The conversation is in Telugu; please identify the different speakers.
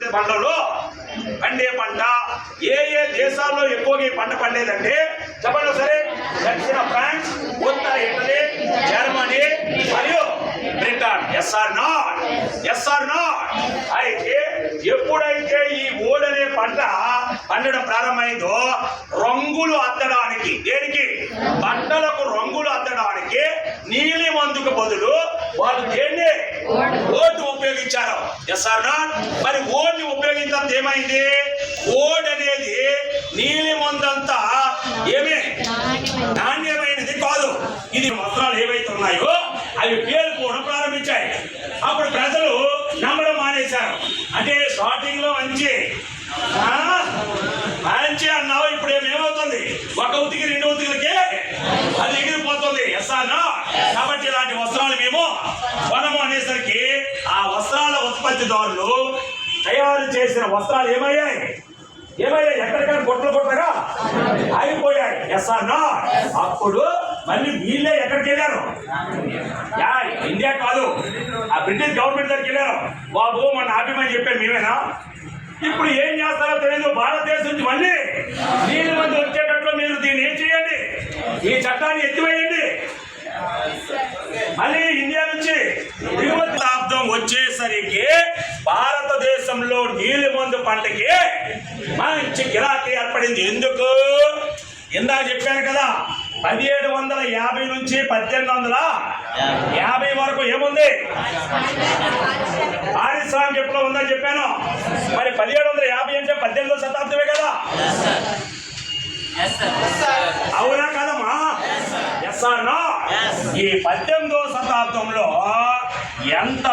Speaker 1: పంటలో పండే పంట ఏ ఏ దేశాల్లో ఎక్కువగా ఈ పంట పండేదంటే చెప్పండి సరే. దక్షిణ ఫ్రాన్స్, ఉత్తర ఇటలీ, జర్మనీ మరియు బ్రిటన్. Yes or not. అయితే ఎప్పుడైతే ఈ ఓడ్ అనే పంట పండడం ప్రారంభమైందో రంగులు అద్దడానికి, దేనికి పంటలకు రంగులు అద్దడానికి నీలి మందుకు బదులు వాళ్ళు దేన్ని ఓటు ఉపయోగించారు. Yes or not. మరి ఓడ్ని ఉపయోగించడం ఏమైంది? ఓడ్ అనేది నీలి మందంతా ఏమే నాణ్యమైనది కాదు. ఇది వస్త్రాలు ఏవైతే ఉన్నాయో అవి పేరుకోవడం ప్రారంభించాయి. అప్పుడు ప్రజలు నమ్మడం మానేశారు. అంటే స్టార్టింగ్ లో మంచి అన్నావు, ఇప్పుడు ఏమవుతుంది? ఒక ఉతికి రెండు ఉతికిలకే అది ఎగిరిపోతుంది. ఎస్ఆర్ నాట్. కాబట్టి ఇలాంటి వస్త్రాలు మేము కొనము అనేసరికి ఆ వస్త్రాల ఉత్పత్తిదారులు తయారు చేసిన వస్త్రాలు ఏమయ్యాయి? ఎక్కడికైనా కొట్టగా ఆగిపోయాయి. Yes or not. అప్పుడు మళ్ళీ వీళ్ళే ఎక్కడికి వెళ్ళారు? ఇండియా కాదు, ఆ బ్రిటిష్ గవర్నమెంట్ దగ్గరికి వెళ్ళారు. బాబు మన ఆపిమని చెప్పారు మేమేనా? ఇప్పుడు ఏం చేస్తారో తెలియదు. భారతదేశం నుంచి మళ్ళీ నీళ్ళ మంది వచ్చేటట్లు మీరు దీన్ని ఏం చేయండి, ఈ చట్టాన్ని ఎత్తివేయండి. మళ్ళీ ఇండియా నుంచి దిగుమతి శతాబ్దం వచ్చేసరికి భారతదేశంలో నీలి మందు పంటకి మంచి గిరాకీ ఏర్పడింది. ఎందుకు? ఇందాక చెప్పాను కదా, 1750 నుంచి 1850 వరకు ఏముంది? పారిశ్రామిక విప్లవం ఉందని చెప్పాను. మరి 1750 అంటే 18వ శతాబ్దమే కదా? అవునా కదమ్మా? Yes or not. ఈ 18వ శతాబ్దంలో ఎంత